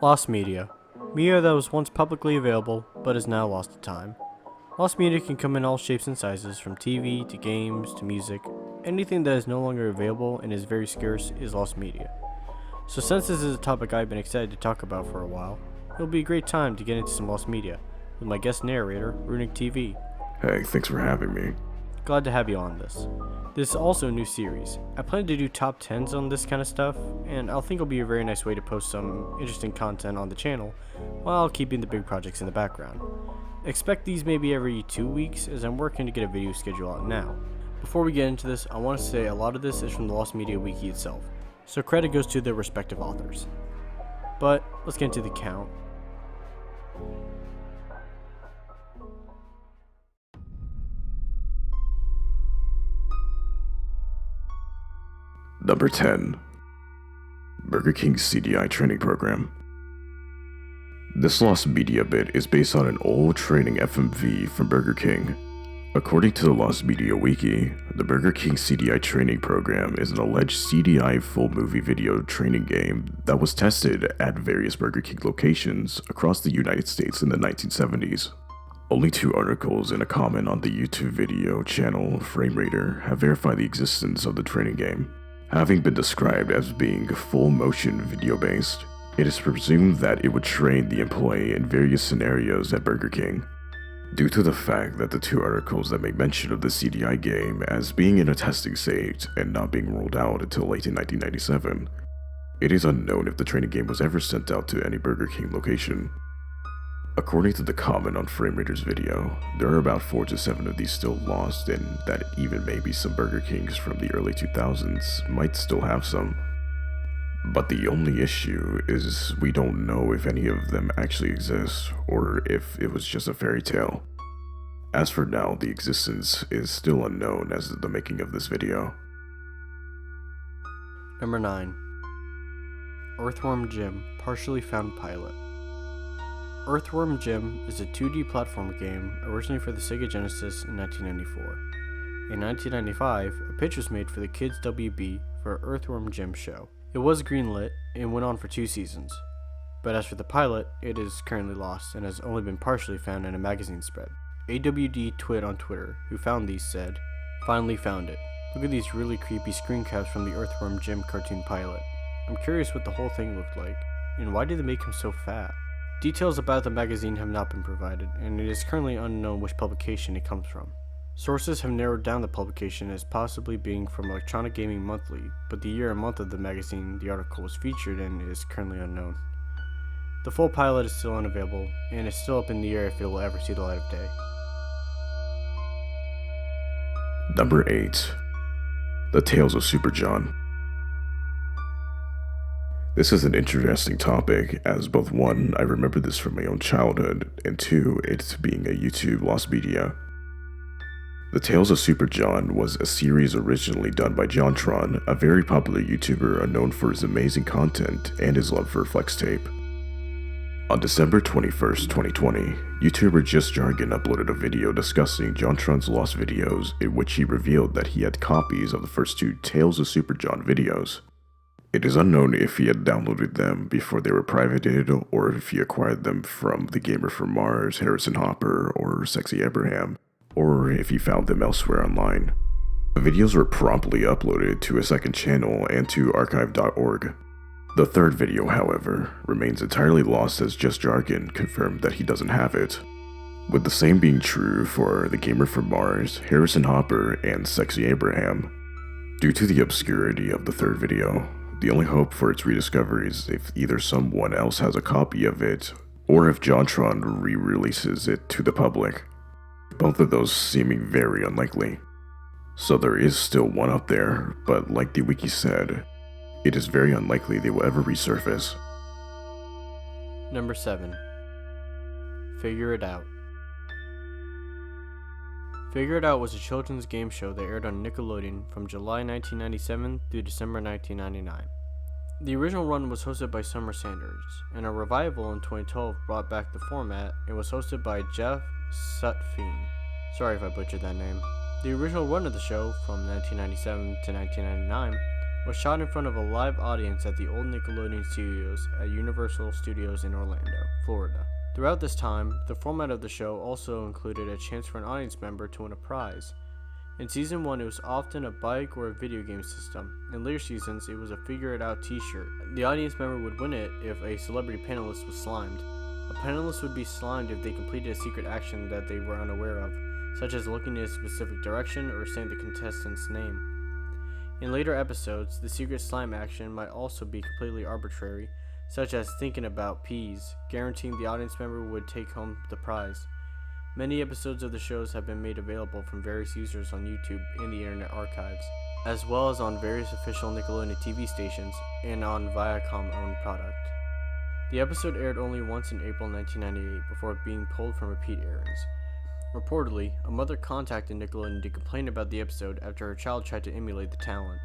Lost media. Media that was once publicly available, but is now lost to time. Lost media can come in all shapes and sizes, from TV to games to music. Anything that is no longer available and is very scarce is lost media. So since this is a topic I've been excited to talk about for a while, it'll be a great time to get into some lost media with my guest narrator, Runic TV. Hey, thanks for having me. Glad to have you on this. This is also a new series. I plan to do top 10s on this kind of stuff, and I think it'll be a very nice way to post some interesting content on the channel while keeping the big projects in the background. Expect these maybe every 2 weeks, as I'm working to get a video schedule out now. Before we get into this, I want to say a lot of this is from the Lost Media Wiki itself, so credit goes to their respective authors. But let's get into the count. Number 10. Burger King's CDI training program. This lost media bit is based on an old training FMV from Burger King. According to the Lost Media Wiki, the Burger King CDI training program is an alleged CDI full movie video training game that was tested at various Burger King locations across the United States in the 1970s. Only 2 articles and a comment on the YouTube video channel FrameRater have verified the existence of the training game. Having been described as being full motion video based, it is presumed that it would train the employee in various scenarios at Burger King. Due to the fact that the 2 articles that make mention of the CDI game as being in a testing stage and not being rolled out until late in 1997, it is unknown if the training game was ever sent out to any Burger King location. According to the comment on FrameRater's video, there are about 4 to 7 of these still lost, and that even maybe some Burger Kings from the early 2000s might still have some. But the only issue is we don't know if any of them actually exist, or if it was just a fairy tale. As for now, the existence is still unknown as the making of this video. Number 9. Earthworm Jim Partially Found Pilot. Earthworm Jim is a 2D platform game originally for the Sega Genesis in 1994. In 1995, a pitch was made for the Kids WB for Earthworm Jim show. It was greenlit and went on for 2 seasons, but as for the pilot, it is currently lost and has only been partially found in a magazine spread. AWD Twit on Twitter, who found these, said, "Finally found it. Look at these really creepy screen caps from the Earthworm Jim cartoon pilot. I'm curious what the whole thing looked like, and why did they make him so fat?" Details about the magazine have not been provided, and it is currently unknown which publication it comes from. Sources have narrowed down the publication as possibly being from Electronic Gaming Monthly, but the year and month of the magazine the article was featured in is currently unknown. The full pilot is still unavailable, and is still up in the air if it will ever see the light of day. Number 8. The Tales of Super Jon. This is an interesting topic, as both 1, I remember this from my own childhood, and 2, it being a YouTube lost media. The Tales of Super Jon was a series originally done by JonTron, a very popular YouTuber known for his amazing content and his love for flex tape. On December 21st, 2020, YouTuber Just Jargon uploaded a video discussing JonTron's lost videos, in which he revealed that he had copies of the first 2 Tales of Super Jon videos. It is unknown if he had downloaded them before they were privated, or if he acquired them from the gamer from Mars, Harrison Hopper, or Sexy Abraham, or if he found them elsewhere online. The videos were promptly uploaded to a second channel and to archive.org. The third video, however, remains entirely lost, as Just Jargon confirmed that he doesn't have it. With the same being true for the gamer from Mars, Harrison Hopper, and Sexy Abraham. Due to the obscurity of the third video, the only hope for its rediscovery is if either someone else has a copy of it, or if JonTron re-releases it to the public. Both of those seeming very unlikely. So there is still one out there, but like the wiki said, it is very unlikely they will ever resurface. Number 7. Figure It Out. Figure It Out was a children's game show that aired on Nickelodeon from July 1997 through December 1999. The original run was hosted by Summer Sanders, and a revival in 2012 brought back the format and was hosted by Jeff Sutphin. Sorry if I butchered that name. The original run of the show, from 1997 to 1999, was shot in front of a live audience at the old Nickelodeon studios at Universal Studios in Orlando, Florida. Throughout this time, the format of the show also included a chance for an audience member to win a prize. In Season 1, it was often a bike or a video game system. In later seasons, it was a Figure It Out t-shirt. The audience member would win it if a celebrity panelist was slimed. A panelist would be slimed if they completed a secret action that they were unaware of, such as looking in a specific direction or saying the contestant's name. In later episodes, the secret slime action might also be completely arbitrary, such as thinking about peas, guaranteeing the audience member would take home the prize. Many episodes of the shows have been made available from various users on YouTube and the Internet Archives, as well as on various official Nickelodeon TV stations and on Viacom-owned product. The episode aired only once in April 1998 before being pulled from repeat airings. Reportedly, a mother contacted Nickelodeon to complain about the episode after her child tried to emulate the talent.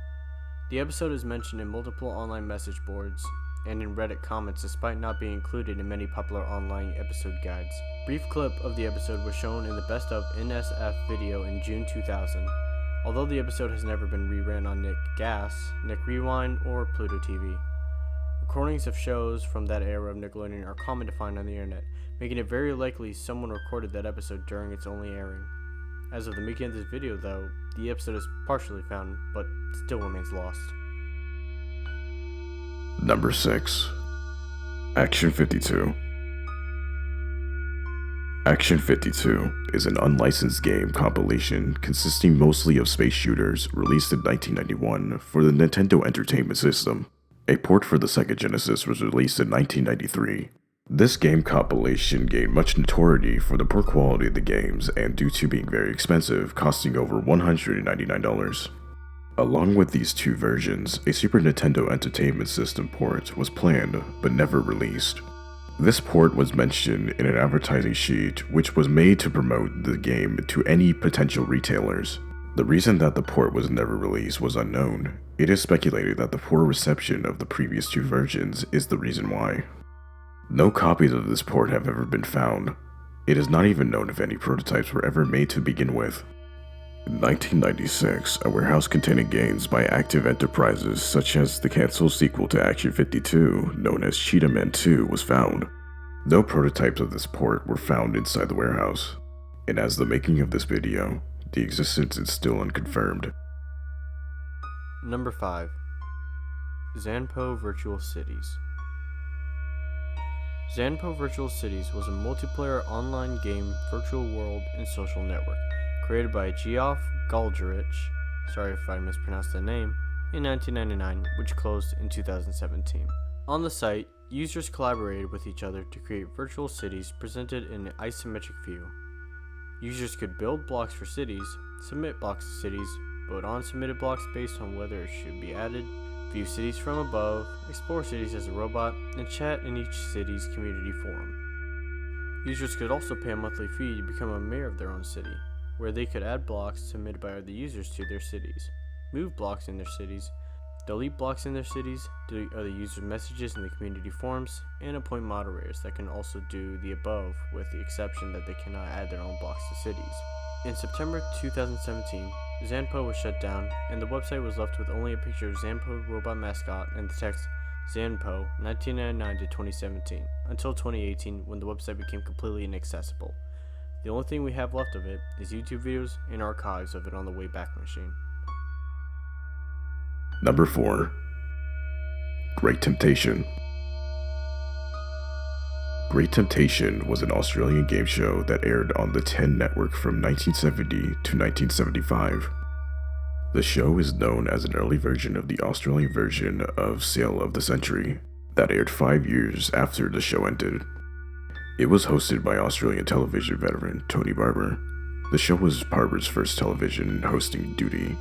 The episode is mentioned in multiple online message boards and in Reddit comments despite not being included in many popular online episode guides. A brief clip of the episode was shown in the Best of NSF video in June 2000, although the episode has never been rerun on Nick Gas, Nick Rewind, or Pluto TV. Recordings of shows from that era of Nickelodeon are common to find on the internet, making it very likely someone recorded that episode during its only airing. As of the making of this video though, the episode is partially found, but still remains lost. Number 6. Action 52. Action 52 is an unlicensed game compilation consisting mostly of space shooters released in 1991 for the Nintendo Entertainment System. A port for the Sega Genesis was released in 1993. This game compilation gained much notoriety for the poor quality of the games and due to being very expensive, costing over $199. Along with these two versions, a Super Nintendo Entertainment System port was planned but never released. This port was mentioned in an advertising sheet which was made to promote the game to any potential retailers. The reason that the port was never released was unknown. It is speculated that the poor reception of the previous two versions is the reason why. No copies of this port have ever been found. It is not even known if any prototypes were ever made to begin with. In 1996, a warehouse containing games by active enterprises such as the canceled sequel to Action 52, known as Cheetah Man 2, was found. No prototypes of this port were found inside the warehouse, and as the making of this video, the existence is still unconfirmed. Number 5. Zanpo Virtual Cities. Zanpo Virtual Cities was a multiplayer online game virtual world and social network created by Geoff Galgerich, sorry if I mispronounced the name, in 1999, which closed in 2017. On the site, users collaborated with each other to create virtual cities presented in an isometric view. Users could build blocks for cities, submit blocks to cities, vote on submitted blocks based on whether it should be added, view cities from above, explore cities as a robot, and chat in each city's community forum. Users could also pay a monthly fee to become a mayor of their own city, where they could add blocks submitted by other users to their cities, move blocks in their cities, delete blocks in their cities, delete other users' messages in the community forums, and appoint moderators that can also do the above with the exception that they cannot add their own blocks to cities. In September 2017, Zanpo was shut down, and the website was left with only a picture of Zanpo robot mascot and the text Zanpo 1999 to 2017, until 2018 when the website became completely inaccessible. The only thing we have left of it is YouTube videos and archives of it on the Wayback Machine. Number 4. Great Temptation. Great Temptation was an Australian game show that aired on the 10 network from 1970 to 1975. The show is known as an early version of the Australian version of Sale of the Century that aired 5 years after the show ended. It was hosted by Australian television veteran Tony Barber. The show was Barber's first television hosting duty,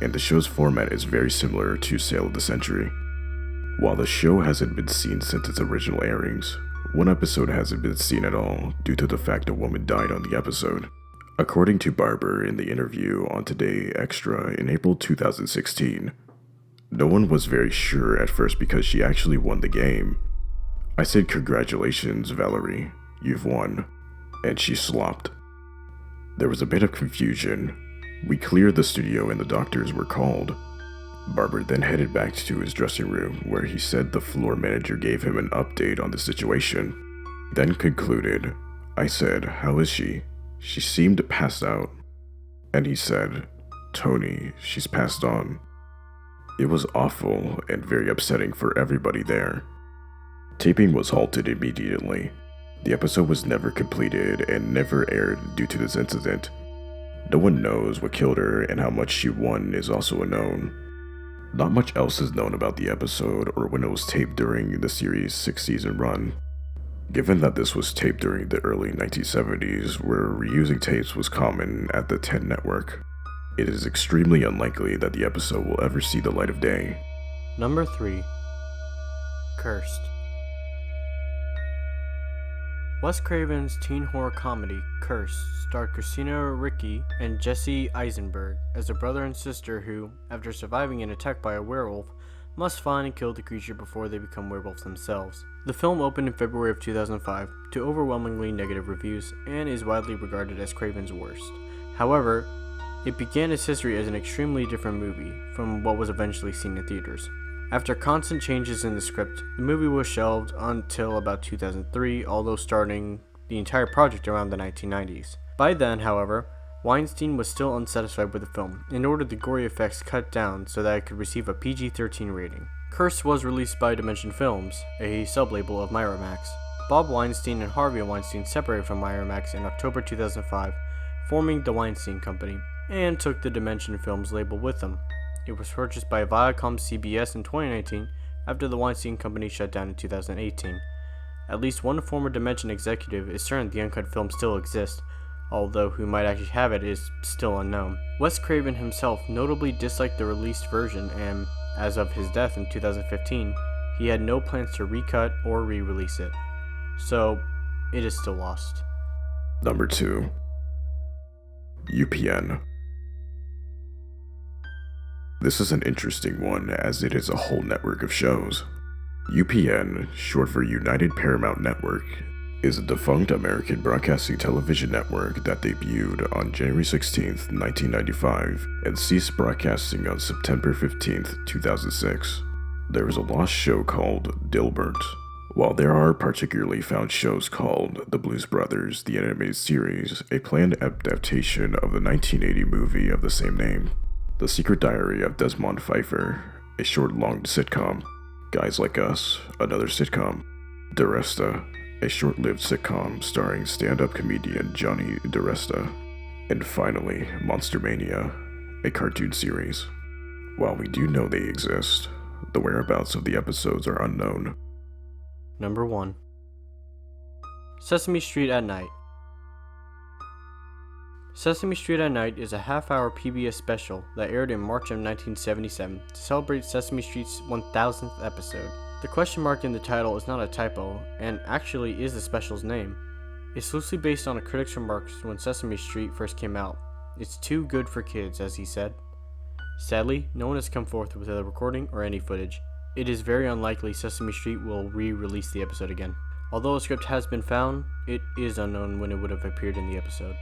and the show's format is very similar to Sale of the Century. While the show hasn't been seen since its original airings, one episode hasn't been seen at all due to the fact a woman died on the episode. According to Barber in the interview on Today Extra in April 2016, no one was very sure at first because she actually won the game. I said, "Congratulations, Valerie, you've won," and she slopped. There was a bit of confusion. We cleared the studio and the doctors were called. Barber then headed back to his dressing room where he said the floor manager gave him an update on the situation, then concluded, "I said, how is she? She seemed passed out." And he said, "Tony, she's passed on." It was awful and very upsetting for everybody there. Taping was halted immediately. The episode was never completed and never aired due to this incident. No one knows what killed her, and how much she won is also unknown. Not much else is known about the episode or when it was taped during the series' 6-season run. Given that this was taped during the early 1970s, where reusing tapes was common at the 10 network, it is extremely unlikely that the episode will ever see the light of day. Number 3. Cursed. Wes Craven's teen horror comedy, Cursed, starred Christina Ricci and Jesse Eisenberg as a brother and sister who, after surviving an attack by a werewolf, must find and kill the creature before they become werewolves themselves. The film opened in February of 2005 to overwhelmingly negative reviews and is widely regarded as Craven's worst. However, it began its history as an extremely different movie from what was eventually seen in theaters. After constant changes in the script, the movie was shelved until about 2003, although starting the entire project around the 1990s. By then, however, Weinstein was still unsatisfied with the film and ordered the gory effects cut down so that it could receive a PG-13 rating. Cursed was released by Dimension Films, a sublabel of Miramax. Bob Weinstein and Harvey Weinstein separated from Miramax in October 2005, forming the Weinstein Company, and took the Dimension Films label with them. It was purchased by Viacom CBS in 2019 after the Weinstein Company shut down in 2018. At least one former Dimension executive is certain the uncut film still exists, although who might actually have it is still unknown. Wes Craven himself notably disliked the released version and, as of his death in 2015, he had no plans to recut or re-release it. So, it is still lost. Number 2. UPN. This is an interesting one as it is a whole network of shows. UPN, short for United Paramount Network, is a defunct American broadcasting television network that debuted on January 16, 1995 and ceased broadcasting on September 15, 2006. There is a lost show called Dilbert. While there are particularly found shows called The Blues Brothers, the animated series, a planned adaptation of the 1980 movie of the same name, The Secret Diary of Desmond Pfeiffer, a short-long sitcom, Guys Like Us, another sitcom, DiResta, a short-lived sitcom starring stand-up comedian Johnny DiResta, and finally, Monster Mania, a cartoon series. While we do know they exist, the whereabouts of the episodes are unknown. Number 1. Sesame Street at Night. Sesame Street at Night is a half-hour PBS special that aired in March of 1977 to celebrate Sesame Street's 1000th episode. The question mark in the title is not a typo, and actually is the special's name. It's loosely based on a critic's remarks when Sesame Street first came out. It's too good for kids, as he said. Sadly, no one has come forth with a recording or any footage. It is very unlikely Sesame Street will re-release the episode again. Although a script has been found, it is unknown when it would have appeared in the episode.